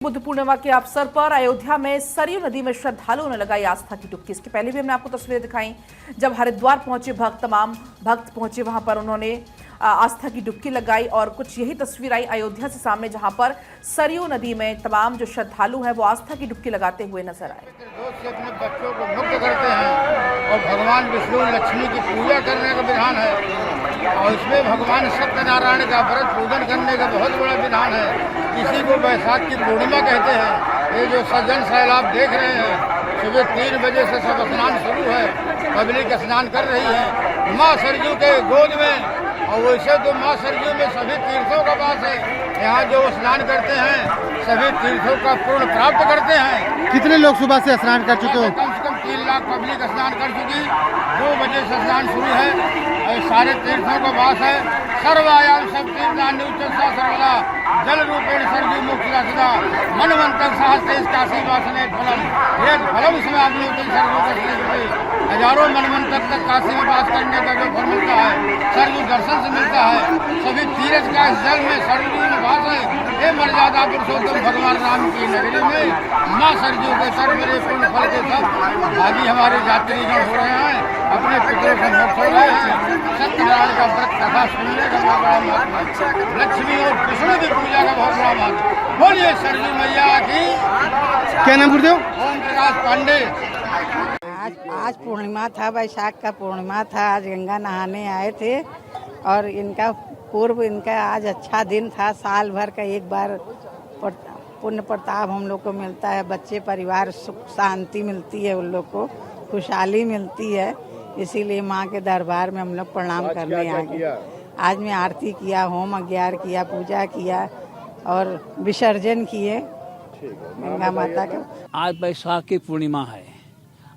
बुद्ध पूर्णिमा के अवसर पर अयोध्या में सरयू नदी में श्रद्धालुओं ने लगाई आस्था की डुबकी। इसके पहले भी हमने आपको तस्वीरें दिखाई जब हरिद्वार पहुंचे तमाम भक्त पहुंचे वहां पर उन्होंने आस्था की डुबकी लगाई। और कुछ यही तस्वीर आई अयोध्या से सामने जहां पर सरयू नदी में तमाम जो श्रद्धालु हैं वो आस्था की डुबकी लगाते हुए नजर आए। अपने बच्चों को मुक्त करते हैं और भगवान विष्णु लक्ष्मी की पूजा करने का विधान है और इसमें भगवान सत्यनारायण का व्रत पूजन करने का बहुत बड़ा विधान है। इसी को बैसाख की पूर्णिमा कहते हैं। ये जो सज्जन सैलाब देख रहे हैं, सुबह 3 बजे से सब स्नान शुरू है, पब्लिक स्नान कर रही है माँ सरयू के गोद में। और वैसे तो माँ सरयू में सभी तीर्थों का वास है। यहाँ जो स्नान करते हैं सभी तीर्थों का पूर्ण प्राप्त करते हैं। कितने लोग सुबह से स्नान कर चुके हो? कम से कम 3 लाख पब्लिक स्नान कर चुकी। 2 बजे से स्नान शुरू है और सारे तीर्थों का वास है। सर्वायाम सब तीर्थानि उच्चस्था सर्वदा जल रूपेण सरयू मुक्तिदा सदा मनवंतक सहस्त्र काशी वासने फलम ये फलम समाप्नोति सर्वोपरि। हजारों मनवंतक तक काशी में वास करने का जो फल मिलता है सरयू दर्शन से मिलता है। सभी तीर्थ का इस जल में सरयू में वास है। ये मर्यादा पुरुषोत्तम भगवान राम की नगरी में माँ सरयू के सर मेरे पूर्ण फल के सब भागी हमारे यात्रीगण हो रहे हैं, अपने पितरों से मुक्त हो रहे हैं। सत्यनारायण का व्रत कथा सुनने का बहुत बड़ा महत्व है। लक्ष्मी और कृष्ण की पूजा का बहुत बड़ा महत्व। बोलिए सरयू मैया की। क्या नाम गुरुदेव? ओम प्रकाश पांडे। आज पूर्णिमा था, वैशाख का पूर्णिमा था। आज गंगा नहाने आए थे और इनका आज अच्छा दिन था। साल भर का एक बार पुण्य प्रताप हम लोग को मिलता है। बच्चे परिवार सुख शांति मिलती है, उन लोग को खुशहाली मिलती है। इसीलिए माँ के दरबार में हम लोग प्रणाम करने आ गए। आज मैं आरती किया, होम अज्ञार किया, पूजा किया और विसर्जन किए गंगा माता का। आज वैशाख की पूर्णिमा है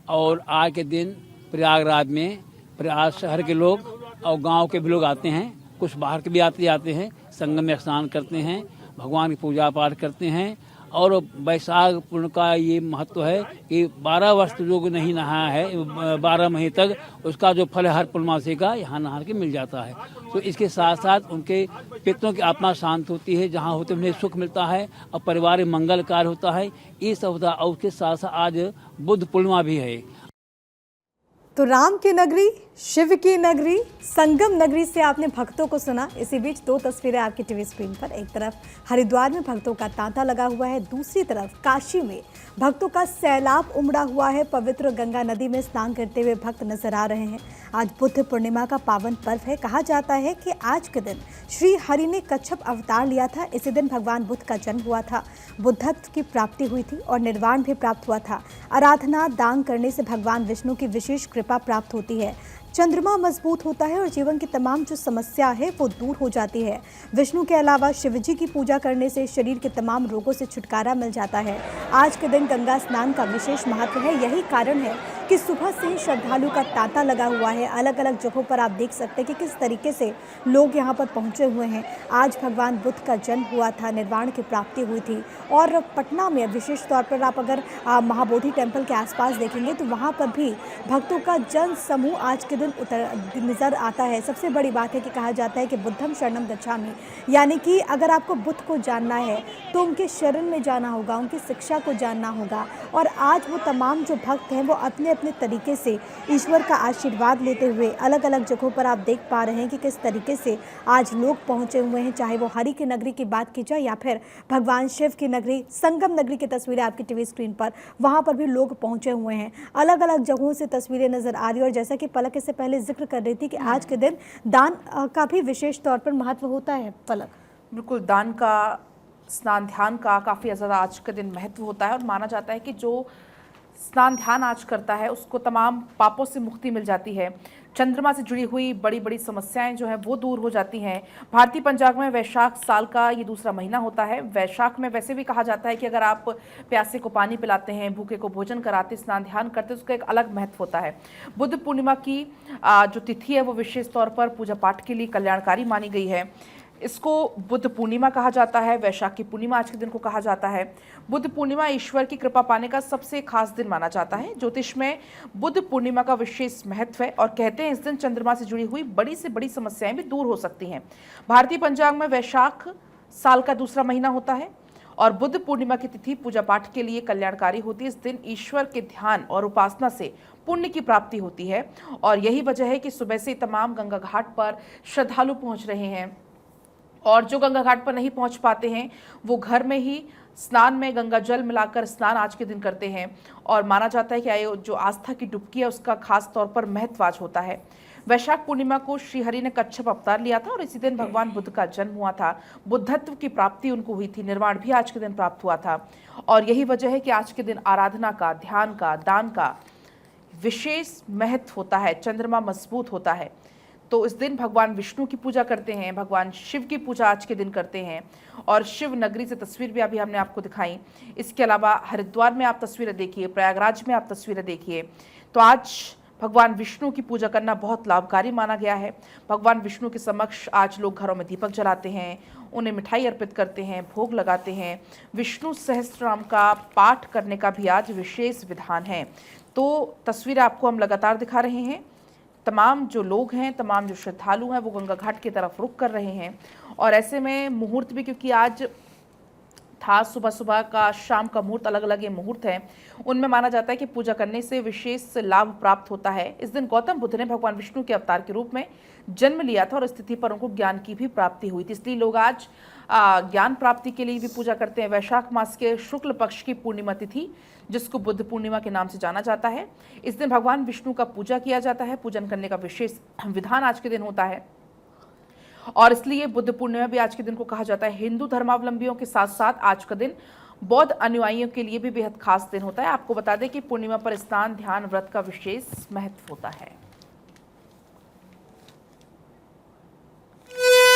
और आज के दिन प्रयागराज में प्रयाग शहर के लोग और गांव के भी लोग आते हैं, कुछ बाहर के भी आते हैं, संगम में स्नान करते हैं, भगवान की पूजा पाठ करते हैं। और वैशाख पूर्णिमा का ये महत्व है कि 12 वर्ष जो नहीं नहाया है 12 महीने तक, उसका जो फल है हर पूर्णमासी का यहाँ नहा के मिल जाता है। तो इसके साथ साथ उनके पितरों की आत्मा शांत होती है, जहाँ होते उन्हें सुख मिलता है और परिवार में मंगल कार्य होता है। ये सब होता है। और उसके साथ साथ आज बुद्ध पूर्णिमा भी है। तो राम की नगरी, शिव की नगरी, संगम नगरी से आपने भक्तों को सुना। इसी बीच 2 तस्वीरें आपकी टीवी स्क्रीन पर। एक तरफ हरिद्वार में भक्तों का तांता लगा हुआ है, दूसरी तरफ काशी में भक्तों का सैलाब उमड़ा हुआ है। पवित्र गंगा नदी में स्नान करते हुए भक्त नजर आ रहे हैं। आज बुद्ध पूर्णिमा का पावन पर्व है। कहा जाता है कि आज के दिन श्री हरि ने कच्छप अवतार लिया था। इसी दिन भगवान बुद्ध का जन्म हुआ था, बुद्धत्व की प्राप्ति हुई थी और निर्वाण भी प्राप्त हुआ था। आराधना दान करने से भगवान विष्णु की विशेष कृपा प्राप्त होती है। चंद्रमा मजबूत होता है और जीवन की तमाम जो समस्या है वो दूर हो जाती है। विष्णु के अलावा शिव जी की पूजा करने से शरीर के तमाम रोगों से छुटकारा मिल जाता है। आज के दिन गंगा स्नान का विशेष महत्व है। यही कारण है कि सुबह से ही श्रद्धालु का तांता लगा हुआ है। अलग अलग जगहों पर आप देख सकते हैं कि किस तरीके से लोग यहाँ पर पहुँचे हुए हैं। आज भगवान बुद्ध का जन्म हुआ था, निर्वाण की प्राप्ति हुई थी। और पटना में विशेष तौर पर आप अगर महाबोधि टेम्पल के आसपास देखेंगे तो वहाँ पर भी भक्तों का जन समूह आज के दिन नजर आता है। सबसे बड़ी बात है कि कहा जाता है कि बुद्धम शरणम गच्छामि, यानी कि अगर आपको बुद्ध को जानना है तो उनके शरण में जाना होगा, उनकी शिक्षा को जानना होगा। और आज वो तमाम जो भक्त हैं वो अपने अपने तरीके से ईश्वर का आशीर्वाद लेते हुए अलग अलग जगहों पर आप देख पा रहे हैं कि किस तरीके से आज लोग पहुंचे हुए हैं। चाहे वो हरि की नगरी की बात की जाए या फिर भगवान शिव की नगरी, संगम नगरी की तस्वीरें आपकी टीवी स्क्रीन पर, वहां पर भी लोग पहुंचे हुए हैं। अलग अलग जगहों से तस्वीरें नजर आ रही है। और जैसा कि पलक इससे पहले जिक्र कर रही थी कि आज के दिन दान का भी विशेष तौर पर महत्व होता है। पलक, बिल्कुल, दान का, स्नान ध्यान का काफ़ी ज़्यादा आज के दिन महत्व होता है। और माना जाता है कि जो स्नान ध्यान आज करता है उसको तमाम पापों से मुक्ति मिल जाती है। चंद्रमा से जुड़ी हुई बड़ी बड़ी समस्याएं जो हैं वो दूर हो जाती हैं। भारतीय पंचांग में वैशाख साल का ये दूसरा महीना होता है। वैशाख में वैसे भी कहा जाता है कि अगर आप प्यासे को पानी पिलाते हैं, भूखे को भोजन कराते, स्नान ध्यान करते, उसका एक अलग महत्व होता है। बुद्ध पूर्णिमा की जो तिथि है वो विशेष तौर पर पूजा पाठ के लिए कल्याणकारी मानी गई है। इसको बुद्ध पूर्णिमा कहा जाता है। वैशाख की पूर्णिमा आज के दिन को कहा जाता है। बुद्ध पूर्णिमा ईश्वर की कृपा पाने का सबसे खास दिन माना जाता है। ज्योतिष में बुद्ध पूर्णिमा का विशेष महत्व है और कहते हैं इस दिन चंद्रमा से जुड़ी हुई बड़ी से बड़ी समस्याएं भी दूर हो सकती हैं। भारतीय पंचांग में वैशाख साल का दूसरा महीना होता है और बुद्ध पूर्णिमा की तिथि पूजा पाठ के लिए कल्याणकारी होती है। इस दिन ईश्वर के ध्यान और उपासना से पुण्य की प्राप्ति होती है और यही वजह है कि सुबह से तमाम गंगा घाट पर श्रद्धालु पहुंच रहे हैं और जो गंगा घाट पर नहीं पहुंच पाते हैं वो घर में ही स्नान में गंगा जल मिलाकर स्नान आज के दिन करते हैं और माना जाता है कि जो आस्था की डुबकी है उसका खास तौर पर महत्व आज होता है। वैशाख पूर्णिमा को श्रीहरि ने कच्छप अवतार लिया था और इसी दिन भगवान बुद्ध का जन्म हुआ था। बुद्धत्व की प्राप्ति उनको हुई थी, निर्वाण भी आज के दिन प्राप्त हुआ था और यही वजह है कि आज के दिन आराधना का, ध्यान का, दान का विशेष महत्व होता है। चंद्रमा मजबूत होता है तो इस दिन भगवान विष्णु की पूजा करते हैं, भगवान शिव की पूजा आज के दिन करते हैं और शिव नगरी से तस्वीर भी अभी हमने आपको दिखाई। इसके अलावा हरिद्वार में आप तस्वीरें देखिए, प्रयागराज में आप तस्वीरें देखिए। तो आज भगवान विष्णु की पूजा करना बहुत लाभकारी माना गया है। भगवान विष्णु के समक्ष आज लोग घरों में दीपक जलाते हैं, उन्हें मिठाई अर्पित करते हैं, भोग लगाते हैं। विष्णु सहस्त्रनाम का पाठ करने का भी आज विशेष विधान है। तो तस्वीरें आपको हम लगातार दिखा रहे हैं। तमाम जो लोग हैं, तमाम जो श्रद्धालु हैं वो गंगा घाट की तरफ रुख कर रहे हैं और ऐसे में मुहूर्त भी, क्योंकि आज था सुबह का, शाम का मुहूर्त, अलग अलग ये मुहूर्त हैं, उनमें माना जाता है कि पूजा करने से विशेष लाभ प्राप्त होता है। इस दिन गौतम बुद्ध ने भगवान विष्णु के अवतार के रूप में जन्म लिया था और इस तिथि पर उनको ज्ञान की भी प्राप्ति हुई थी, इसलिए लोग आज ज्ञान प्राप्ति के लिए भी पूजा करते हैं। वैशाख मास के शुक्ल पक्ष की पूर्णिमा तिथि, जिसको बुद्ध पूर्णिमा के नाम से जाना जाता है, इस दिन भगवान विष्णु का पूजा किया जाता है। पूजन करने का विशेष विधान आज के दिन होता है और इसलिए बुद्ध पूर्णिमा भी आज के दिन को कहा जाता है। हिंदू धर्मावलंबियों के साथ साथ आज का दिन बौद्ध अनुयायियों के लिए भी बेहद खास दिन होता है। आपको बता दें कि पूर्णिमा पर स्नान, ध्यान, व्रत का विशेष महत्व होता है।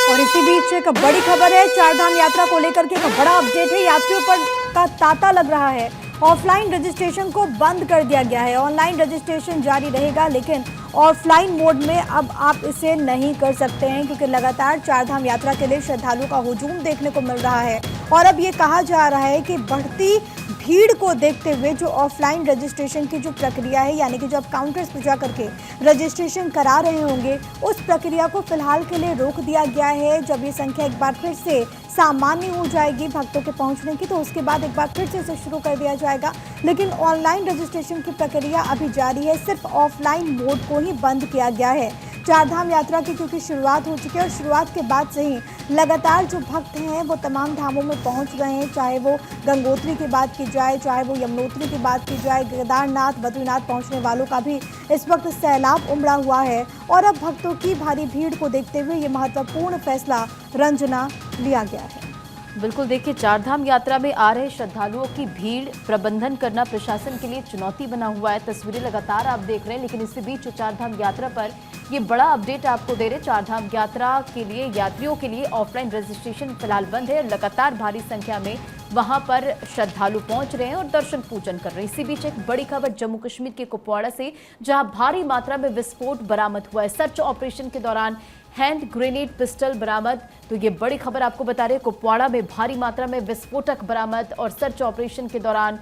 और इसी बीच एक बड़ी खबर है, चारधाम यात्रा को लेकर के एक बड़ा अपडेट है। यात्रियों पर का तांता लग रहा है। ऑफलाइन रजिस्ट्रेशन को बंद कर दिया गया है। ऑनलाइन रजिस्ट्रेशन जारी रहेगा लेकिन ऑफलाइन मोड में अब आप इसे नहीं कर सकते हैं क्योंकि लगातार चारधाम यात्रा के लिए श्रद्धालुओं का हुजूम देखने को मिल रहा है और अब ये कहा जा रहा है कि बढ़ती भीड़ को देखते हुए जो ऑफलाइन रजिस्ट्रेशन की जो प्रक्रिया है, यानी कि जो आप काउंटर्स पर जा करके रजिस्ट्रेशन करा रहे होंगे, उस प्रक्रिया को फिलहाल के लिए रोक दिया गया है। जब ये संख्या एक बार फिर से सामान्य हो जाएगी भक्तों के पहुंचने की, तो उसके बाद एक बार फिर से इसे शुरू कर दिया जाएगा। लेकिन ऑनलाइन रजिस्ट्रेशन की प्रक्रिया अभी जारी है, सिर्फ ऑफलाइन मोड को ही बंद किया गया है। चारधाम यात्रा की क्योंकि शुरुआत हो चुकी है और शुरुआत के बाद से ही लगातार जो भक्त हैं वो तमाम धामों में पहुंच रहे हैं, चाहे वो गंगोत्री की बात की जाए, चाहे वो यमुनोत्री की बात की जाए, केदारनाथ, बद्रीनाथ पहुंचने वालों का भी इस वक्त सैलाब उमड़ा हुआ है और अब भक्तों की भारी भीड़ को देखते हुए ये महत्वपूर्ण फैसला रंजना लिया गया है। बिल्कुल, देखिए चारधाम यात्रा में आ रहे श्रद्धालुओं की भीड़ प्रबंधन करना प्रशासन के लिए चुनौती बना हुआ है। तस्वीरें लगातार आप देख रहे हैं, लेकिन इसी बीच चारधाम यात्रा पर ये बड़ा अपडेट आपको दे रहे। चारधाम यात्रा के लिए यात्रियों के लिए ऑफलाइन रजिस्ट्रेशन फिलहाल बंद है। लगातार भारी संख्या में वहां पर श्रद्धालु पहुंच रहे हैं और दर्शन पूजन कर रहे हैं। इसी बीच एक बड़ी खबर जम्मू कश्मीर के कुपवाड़ा से, जहां भारी मात्रा में विस्फोट बरामद हुआ है। सर्च ऑपरेशन के दौरान हैंड ग्रेनेड पिस्टल बरामद। तो ये बड़ी खबर आपको बता रहे हैं, कुपवाड़ा में भारी मात्रा में विस्फोटक बरामद और सर्च ऑपरेशन के दौरान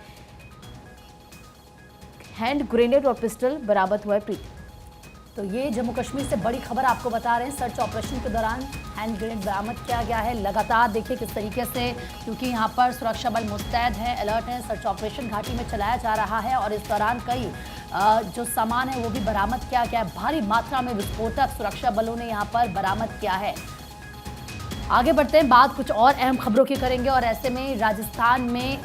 हैंड ग्रेनेड और पिस्टल बरामद हुआ है। प्रीति, तो ये जम्मू कश्मीर से बड़ी खबर आपको बता रहे हैं। सर्च ऑपरेशन के दौरान हैंड ग्रेनेड बरामद किया गया है। लगातार देखिए किस तरीके से, क्योंकि यहाँ पर सुरक्षा बल मुस्तैद है, अलर्ट है, सर्च ऑपरेशन घाटी में चलाया जा रहा है और इस दौरान कई जो सामान है वो भी बरामद किया गया है। भारी मात्रा में विस्फोटक सुरक्षा बलों ने यहाँ पर बरामद किया है। आगे बढ़ते हैं, बात कुछ और अहम खबरों की करेंगे और ऐसे में राजस्थान में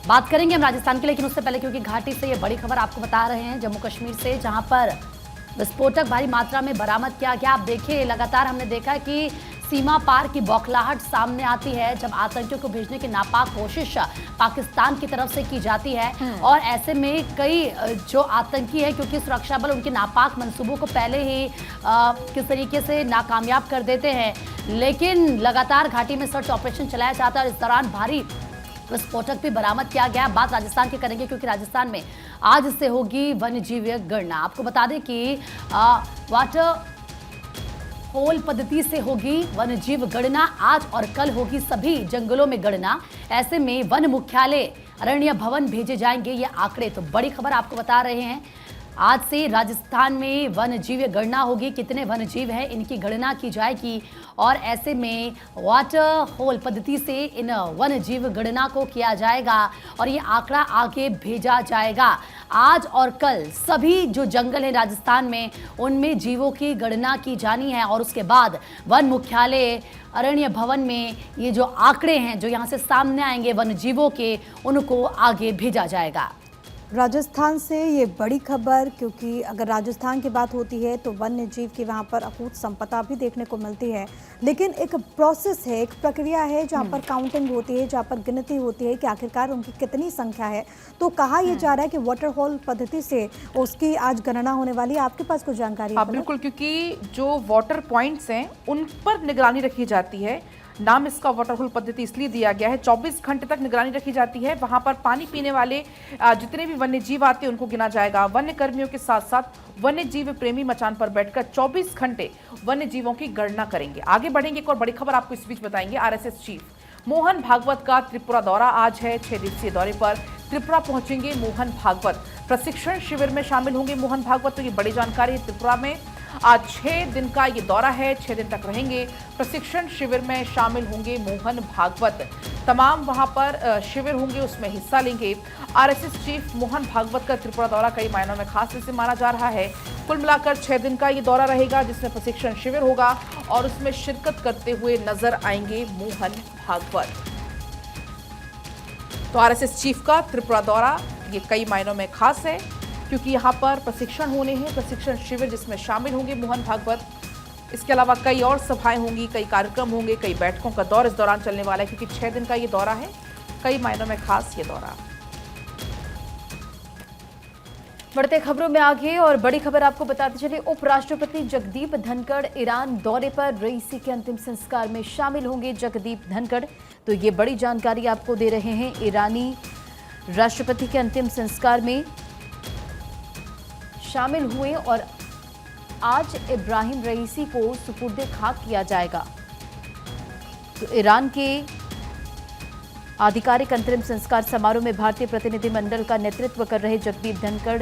बात करेंगे हम राजस्थान के, लेकिन उससे पहले क्योंकि घाटी से ये बड़ी खबर आपको बता रहे हैं जम्मू कश्मीर से, जहां पर विस्फोटक भारी मात्रा में बरामद किया गया। आप देखिए लगातार हमने देखा कि सीमा पार की बौखलाहट सामने आती है जब आतंकियों को भेजने की नापाक कोशिश पाकिस्तान की तरफ से की जाती है और ऐसे में कई जो आतंकी है, क्योंकि सुरक्षा बल उनके नापाक मंसूबों को पहले ही किस तरीके से नाकामयाब कर देते हैं, लेकिन लगातार घाटी में सर्च ऑपरेशन चलाया जाता है और इस दौरान भारी विस्फोटक भी बरामद किया गया। बात राजस्थान की करेंगे क्योंकि राजस्थान में आज से होगी वन्यजीव गणना। आपको बता दें कि वाटर होल पद्धति से होगी वन्यजीव गणना। आज और कल होगी सभी जंगलों में गणना। ऐसे में वन मुख्यालय अरण्य भवन भेजे जाएंगे ये आंकड़े। तो बड़ी खबर आपको बता रहे हैं, आज से राजस्थान में वन जीव गणना होगी। कितने वन जीव हैं इनकी गणना की जाएगी और ऐसे में वाटर होल पद्धति से इन वन जीव गणना को किया जाएगा और ये आंकड़ा आगे भेजा जाएगा। आज और कल सभी जो जंगल है राजस्थान में उनमें जीवों की गणना की जानी है और उसके बाद वन मुख्यालय अरण्य भवन में ये जो आंकड़े हैं जो यहाँ से सामने आएंगे वन जीवों के, उनको आगे भेजा जाएगा। राजस्थान से ये बड़ी खबर, क्योंकि अगर राजस्थान की बात होती है तो वन्य जीव की वहाँ पर अकूत संपदा भी देखने को मिलती है, लेकिन एक प्रोसेस है, एक प्रक्रिया है जहाँ पर काउंटिंग होती है, जहाँ पर गिनती होती है कि आखिरकार उनकी कितनी संख्या है। तो कहा यह जा रहा है कि वाटर होल पद्धति से उसकी आज गणना होने वाली है। आपके पास कुछ जानकारी है? बिल्कुल, क्योंकि जो वाटर पॉइंट्स हैं उन पर निगरानी रखी जाती है। नाम इसका वाटर होल पद्धति इसलिए दिया गया है। 24 घंटे तक निगरानी रखी जाती है। वहां पर पानी पीने वाले जितने भी वन्य जीव आते हैं उनको गिना जाएगा। वन्य कर्मियों के साथ साथ वन्य जीव प्रेमी मचान पर बैठकर 24 घंटे वन्य जीवों की गणना करेंगे। आगे बढ़ेंगे, एक और बड़ी खबर आपको इस बीच बताएंगे। आरएसएस चीफ मोहन भागवत का त्रिपुरा दौरा आज है। 6 दिवसीय दौरे पर त्रिपुरा पहुंचेंगे मोहन भागवत। प्रशिक्षण शिविर में शामिल होंगे मोहन भागवत। तो ये बड़ी जानकारी है। त्रिपुरा में आज 6 दिन का ये दौरा है, 6 दिन तक रहेंगे। प्रशिक्षण शिविर में शामिल होंगे मोहन भागवत। तमाम वहां पर शिविर होंगे, उसमें हिस्सा लेंगे। आरएसएस चीफ मोहन भागवत का त्रिपुरा दौरा कई मायनों में खास इसे माना जा रहा है। कुल मिलाकर 6 दिन का ये दौरा रहेगा, जिसमें प्रशिक्षण शिविर होगा और उसमें शिरकत करते हुए नजर आएंगे मोहन भागवत। तो आरएसएस चीफ का त्रिपुरा दौरा ये कई मायनों में खास है, क्योंकि यहाँ पर प्रशिक्षण होने हैं, प्रशिक्षण शिविर जिसमें शामिल होंगे मोहन भागवत। इसके अलावा कई और सभाएं होंगी, कई कार्यक्रम होंगे, कई बैठकों का दौर इस दौरान चलने वाला है, क्योंकि 6 दिन का ये दौरा है। कई मायनों में खास ये दौरा। बढ़ते खबरों में आगे और बड़ी खबर आपको बताते चले। उपराष्ट्रपति जगदीप धनखड़ ईरान दौरे पर रईसी के अंतिम संस्कार में शामिल होंगे। जगदीप धनखड़ तो ये बड़ी जानकारी आपको दे रहे हैं। ईरानी राष्ट्रपति के अंतिम संस्कार में शामिल हुए और आज इब्राहिम रईसी को सुपुर्दे खाक किया जाएगा। तो ईरान के आधिकारिक अंतरिम संस्कार समारोह में भारतीय प्रतिनिधिमंडल का नेतृत्व कर रहे जगदीप धनखड़,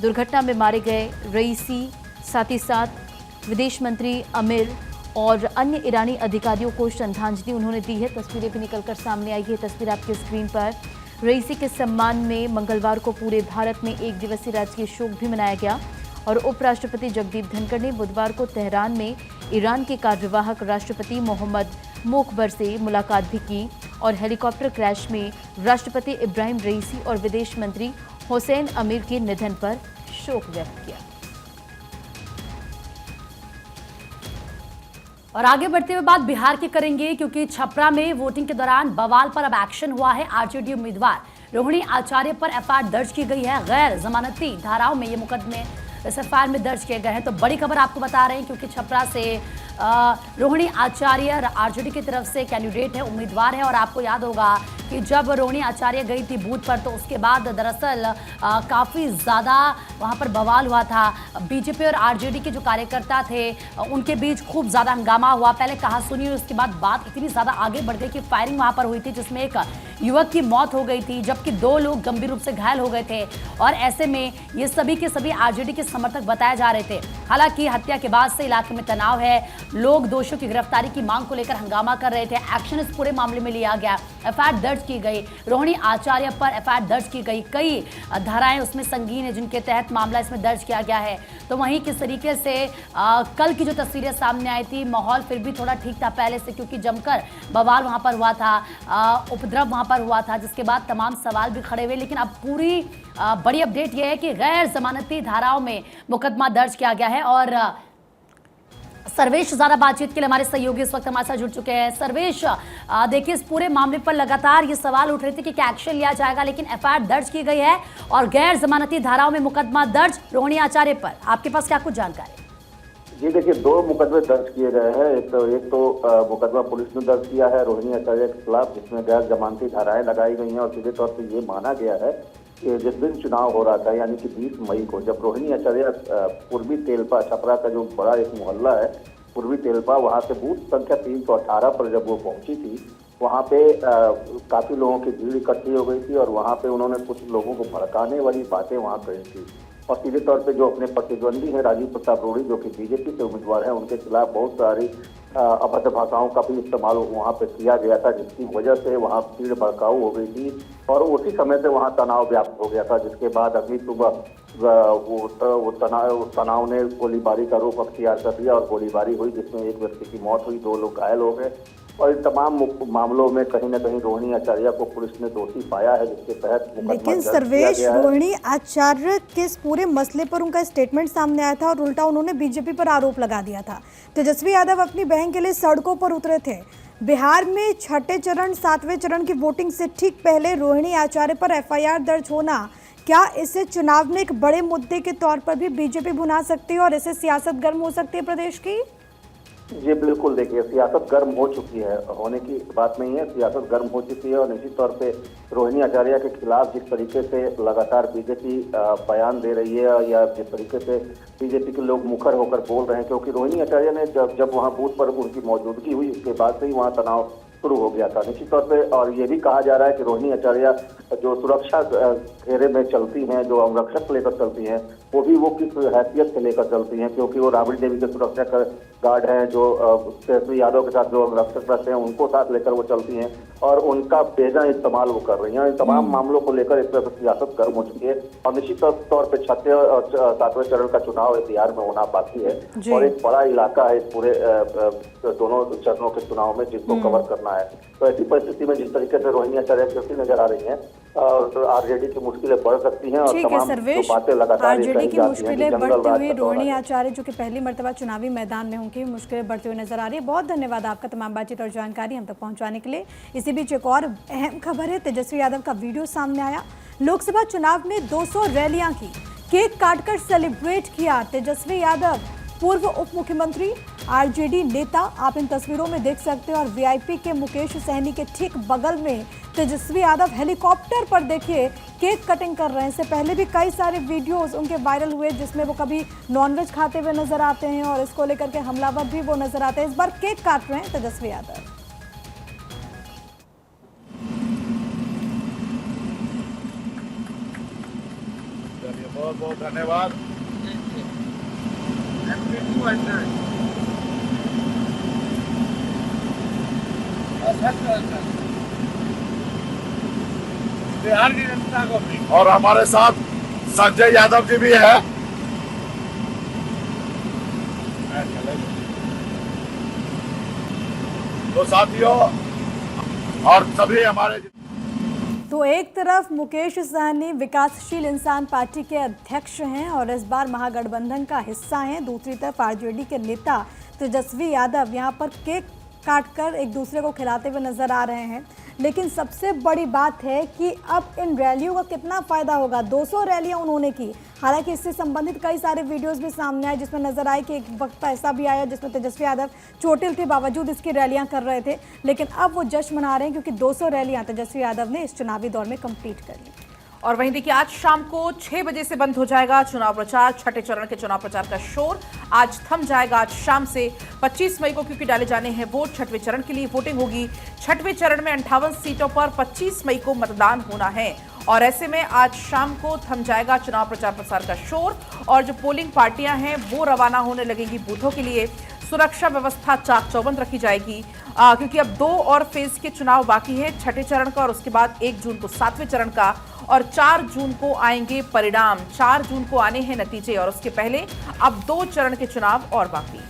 दुर्घटना में मारे गए रईसी, साथ ही साथ विदेश मंत्री अमीर और अन्य ईरानी अधिकारियों को श्रद्धांजलि उन्होंने दी है। तस्वीरें भी निकलकर सामने आई है। तस्वीर आपकी स्क्रीन पर। रईसी के सम्मान में मंगलवार को पूरे भारत में 1 दिवसीय राजकीय शोक भी मनाया गया और उपराष्ट्रपति जगदीप धनखड़ ने बुधवार को तेहरान में ईरान के कार्यवाहक राष्ट्रपति मोहम्मद मोकबर से मुलाकात भी की और हेलीकॉप्टर क्रैश में राष्ट्रपति इब्राहिम रईसी और विदेश मंत्री हुसैन अमीर के निधन पर शोक व्यक्त किया। और आगे बढ़ते हुए बात बिहार की करेंगे, क्योंकि छपरा में वोटिंग के दौरान बवाल पर अब एक्शन हुआ है। आरजेडी उम्मीदवार रोहिणी आचार्य पर एफआईआर दर्ज की गई है। गैर जमानती धाराओं में ये मुकदमे इस एफआईआर में दर्ज किए गए हैं। तो बड़ी खबर आपको बता रहे हैं, क्योंकि छपरा से रोहिणी आचार्य आरजेडी की तरफ से कैंडिडेट है, उम्मीदवार है। और आपको याद होगा कि जब रोहिणी आचार्य गई थी बूथ पर तो उसके बाद दरअसल काफ़ी ज़्यादा वहाँ पर बवाल हुआ था। बीजेपी और आरजेडी के जो कार्यकर्ता थे उनके बीच खूब ज़्यादा हंगामा हुआ। पहले कहा सुनी और उसके बाद बात इतनी ज़्यादा आगे बढ़ गई कि फायरिंग वहाँ पर हुई थी, जिसमें एक युवक की मौत हो गई थी, जबकि 2 लोग गंभीर रूप से घायल हो गए थे। और ऐसे में ये सभी के सभी आरजेडी के समर्थक बताए जा रहे थे। हालांकि हत्या के बाद से इलाके में तनाव है। लोग दोषियों की गिरफ्तारी की मांग को लेकर हंगामा कर रहे थे। एक्शन इस पूरे मामले में लिया गया। एफआईआर दर्ज की गई। रोहिणी आचार्य पर एफआईआर दर्ज की गई। कई धाराएं उसमें संगीन है जिनके तहत मामला इसमें दर्ज किया गया है। तो वहीं किस तरीके से कल की जो तस्वीरें सामने आई थी, माहौल फिर भी थोड़ा ठीक था पहले से, क्योंकि जमकर बवाल वहां पर हुआ था, उपद्रव वहां पर हुआ था, जिसके बाद तमाम सवाल भी खड़े हुए। लेकिन अब पूरी बड़ी अपडेट यह है कि गैर जमानती धाराओं में मुकदमा दर्ज किया गया है। और सर्वेश ज़्यादा बातचीत के लिए हमारे सहयोगी इस वक्त हमारे साथ जुड़ चुके हैं। सर्वेश, देखिए इस पूरे मामले पर लगातार ये सवाल उठ रहे थे कि क्या एक्शन लिया जाएगा, लेकिन एफआईआर दर्ज की गई है और गैर जमानती धाराओं में मुकदमा दर्ज रोहिणी आचार्य पर। आपके पास क्या कुछ जानकारी? जी देखिए, 2 मुकदमे दर्ज किए गए हैं। एक तो मुकदमा पुलिस ने दर्ज किया है रोहिणी आचार्य के खिलाफ, जिसमें गैर जमानती धाराएं लगाई गई हैं और सीधे तौर पर ये माना गया है कि जिस दिन चुनाव हो रहा था, यानी कि 20 मई को, जब रोहिणी आचार्य पूर्वी तेलपा, छपरा का जो बड़ा एक मोहल्ला है पूर्वी तेलपा, वहाँ से बूथ संख्या 318 पर जब वो पहुंची थी, वहाँ पे काफी लोगों की भीड़ इकट्ठी हो गई थी और वहाँ पे उन्होंने कुछ लोगों को भड़काने वाली बातें वहाँ कही थी। और सीधे तौर पे जो अपने प्रतिद्वंदी हैं राजीव प्रताप रूढ़ी, जो कि बीजेपी से उम्मीदवार हैं, उनके खिलाफ बहुत सारी अभद्र भाषाओं का भी इस्तेमाल वहां पे किया गया था, जिसकी वजह से वहां भीड़ भड़काऊ हो गई थी और उसी समय से वहां तनाव व्याप्त हो गया था, जिसके बाद अभी सुबह वो तनाव ने गोलीबारी का रूप अख्तियार कर दिया और गोलीबारी हुई, जिसमें एक व्यक्ति की मौत हुई, 2 लोग घायल हो गए। और इन तमाम मामलों में कहीं न कहीं रोहिणी आचार्य को पुलिस ने दोषी पाया है, जिसके तहत लेकिन सर्वेश, रोहिणी आचार्य के इस पूरे मसले पर उनका स्टेटमेंट सामने आया था और उल्टा उन्होंने बीजेपी पर आरोप लगा दिया था। तेजस्वी यादव अपनी बहन के लिए सड़कों पर उतरे थे। बिहार में छठे चरण 7वें चरण की वोटिंग से ठीक पहले रोहिणी आचार्य पर एफआईआर दर्ज होना, क्या इसे चुनाव में एक बड़े मुद्दे के तौर पर भी बीजेपी भुना सकती है और इससे सियासत गर्म हो सकती है प्रदेश की? जी बिल्कुल, देखिए सियासत गर्म हो चुकी है, होने की बात नहीं है, सियासत गर्म हो चुकी है और निश्चित तौर पे रोहिणी आचार्य के खिलाफ जिस तरीके से लगातार बीजेपी बयान दे रही है या जिस तरीके से बीजेपी के लोग मुखर होकर बोल रहे हैं, क्योंकि रोहिणी आचार्य ने जब वहां बूथ पर उनकी मौजूदगी हुई, उसके बाद से ही वहां तनाव शुरू हो गया था निश्चित तौर पे। और ये भी कहा जा रहा है कि रोहिणी आचार्य जो सुरक्षा घेरे में चलती हैं, जो अंगरक्षक लेकर चलती हैं, वो भी वो किस हैसियत से लेकर चलती हैं, क्योंकि वो राबड़ी देवी के सुरक्षा गार्ड हैं, जो तेजस्वी यादव के साथ जो अंगरक्षक रहते हैं उनको साथ लेकर वो चलती हैं और उनका बेजा इस्तेमाल वो कर रही हैं। इन तमाम मामलों को लेकर एक तरह से सियासत गर्म हो चुकी है और निश्चित तौर पर 6वें और 7वें चरण का चुनाव बिहार में होना बाकी है और एक बड़ा इलाका है इस पूरे दोनों चरणों के चुनाव में जिसको कवर करना है। तो ऐसी परिस्थिति में जिस तरीके से रोहिणी आचार्य चलती नजर आ रही है और आरजेडी की मुश्किलें बढ़ सकती हैं और तमाम जो बातें लगातार आरजेडी की मुश्किलें बढ़ती हुई, रोहिणी आचार्य जो कि पहली मर्तबा चुनावी मैदान में होंगी, मुश्किलें बढ़ती हुई नजर आ रही है। बहुत धन्यवाद आपका तमाम बातचीत और जानकारी हम तक पहुंचाने के लिए। इसी बीच एक और अहम खबर है, तेजस्वी यादव का वीडियो सामने आया। लोकसभा चुनाव में 200 रैलियां की, केक काटकर सेलिब्रेट किया तेजस्वी यादव, पूर्व उप मुख्यमंत्री, आरजेडी नेता। आप इन तस्वीरों में देख सकते हैं और वीआईपी के मुकेश सहनी के ठीक बगल में तेजस्वी यादव हेलीकॉप्टर पर देखिए केक कटिंग कर रहे हैं। इससे पहले भी कई सारे वीडियोस उनके वायरल हुए जिसमें वो कभी नॉनवेज खाते हुए नजर आते हैं और इसको लेकर के हमलावर भी वो नजर आते हैं। इस बार केक काट रहे हैं तेजस्वी यादव। बहुत बहुत धन्यवाद। बिहार की जनता को भी और हमारे साथ संजय यादव जी भी है। तो साथियों और सभी हमारे तो एक तरफ मुकेश सहनी विकासशील इंसान पार्टी के अध्यक्ष हैं और इस बार महागठबंधन का हिस्सा हैं, दूसरी तरफ आरजेडी के नेता तेजस्वी यादव यहां पर केक काटकर एक दूसरे को खिलाते हुए नजर आ रहे हैं। लेकिन सबसे बड़ी बात है कि अब इन रैलियों का कितना फायदा होगा। 200 रैलियां उन्होंने की, हालांकि इससे संबंधित कई सारे वीडियोस भी सामने आए जिसमें नजर आए कि एक वक्त ऐसा भी आया जिसमें तेजस्वी यादव चोटिल के बावजूद इसकी रैलियां कर रहे थे। लेकिन अब वो जश्न मना रहे हैं क्योंकि 200 रैलियां तेजस्वी यादव ने इस चुनावी दौर में कंप्लीट कर ली। और वहीं देखिए आज शाम को 6 बजे से बंद हो जाएगा चुनाव प्रचार। छठे चरण के चुनाव प्रचार का शोर आज थम जाएगा। आज शाम से 25 मई को क्योंकि डाले जाने हैं वोट, छठवें चरण के लिए वोटिंग होगी। छठवें चरण में 58 सीटों पर 25 मई को मतदान होना है और ऐसे में आज शाम को थम जाएगा चुनाव प्रचार प्रसार का शोर और जो पोलिंग पार्टियां हैं वो रवाना होने लगेंगी बूथों के लिए। सुरक्षा व्यवस्था चाक चौबंद रखी जाएगी क्योंकि अब 2 और फेज के चुनाव बाकी है, छठे चरण का और उसके बाद 1 जून को 7वें चरण का और 4 जून को आएंगे परिणाम। 4 जून को आने हैं नतीजे और उसके पहले अब 2 चरण के चुनाव और बाकी।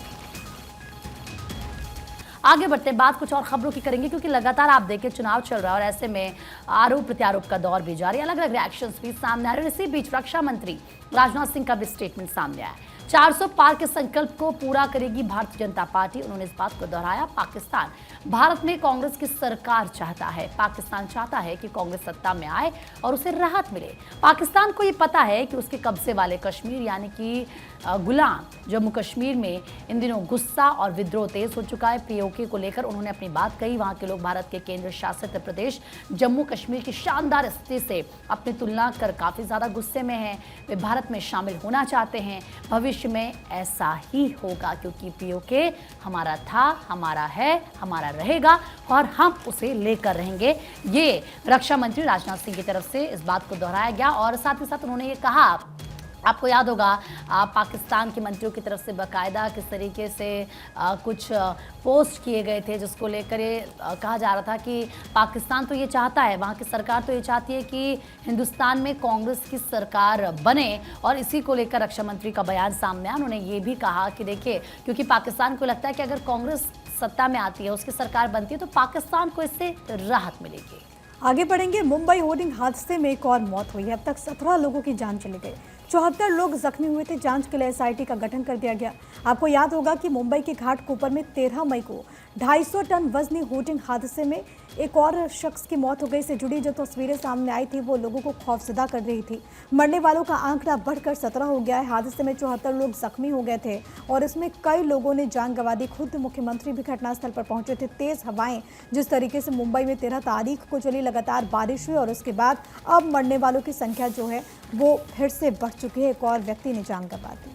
आगे बढ़ते बात कुछ और खबरों की करेंगे क्योंकि लगातार आप देखें चुनाव चल रहा है और ऐसे में आरोप प्रत्यारोप का दौर भी जारी, अलग अलग रिएक्शंस भी सामने आ रहे हैं। इसी बीच रक्षा मंत्री राजनाथ सिंह का भी स्टेटमेंट सामने आया। 400 पार के संकल्प को पूरा करेगी भारतीय जनता पार्टी। उन्होंने इस बात को दोहराया। पाकिस्तान भारत में कांग्रेस की सरकार चाहता है, पाकिस्तान चाहता है कि कांग्रेस सत्ता में आए और उसे राहत मिले। पाकिस्तान को ये पता है कि उसके कब्जे वाले कश्मीर यानी कि गुलाम जम्मू कश्मीर में इन दिनों गुस्सा और विद्रोह तेज हो चुका है। पीओके को लेकर उन्होंने अपनी बात कही। वहां के लोग भारत के केंद्र शासित प्रदेश जम्मू कश्मीर की शानदार स्थिति से अपनी तुलना कर काफी ज्यादा गुस्से में हैं। वे भारत में शामिल होना चाहते हैं। भविष्य में ऐसा ही होगा क्योंकि पीओके हमारा था, हमारा है, हमारा रहेगा और हम उसे लेकर रहेंगे। ये रक्षा मंत्री राजनाथ सिंह की तरफ से इस बात को दोहराया गया और साथ ही साथ उन्होंने ये कहा आपको याद होगा पाकिस्तान के मंत्रियों की तरफ से बाकायदा किस तरीके से कुछ पोस्ट किए गए थे, जिसको लेकर ये कहा जा रहा था कि पाकिस्तान तो ये चाहता है, वहाँ की सरकार तो ये चाहती है कि हिंदुस्तान में कांग्रेस की सरकार बने। और इसी को लेकर रक्षा मंत्री का बयान सामने आया। उन्होंने ये भी कहा कि देखिए, क्योंकि पाकिस्तान को लगता है कि अगर कांग्रेस सत्ता में आती है, उसकी सरकार बनती है, तो पाकिस्तान को इससे राहत मिलेगी। आगे बढ़ेंगे। मुंबई होर्डिंग हादसे में एक और मौत हुई है। अब तक 17 लोगों की जान चली गई, 74 लोग जख्मी हुए थे। जांच के लिए SIT का गठन कर दिया गया। आपको याद होगा कि मुंबई के घाटकोपर में 13 मई को 250 टन वजनी होर्डिंग हादसे में एक और शख्स की मौत हो गई। से जुड़ी जो तस्वीरें सामने आई थी वो लोगों को खौफजदा कर रही थी। मरने वालों का आंकड़ा बढ़कर 17 हो गया है। हादसे में 74 लोग जख्मी हो गए थे और इसमें कई लोगों ने जान गंवा दी। खुद मुख्यमंत्री भी घटनास्थल पर पहुंचे थे। तेज हवाएं जिस तरीके से मुंबई में 13 तारीख को चली, लगातार बारिश हुई और उसके बाद अब मरने वालों की संख्या जो है वो फिर से बढ़ चुकी है। एक और व्यक्ति ने जान गंवा दी।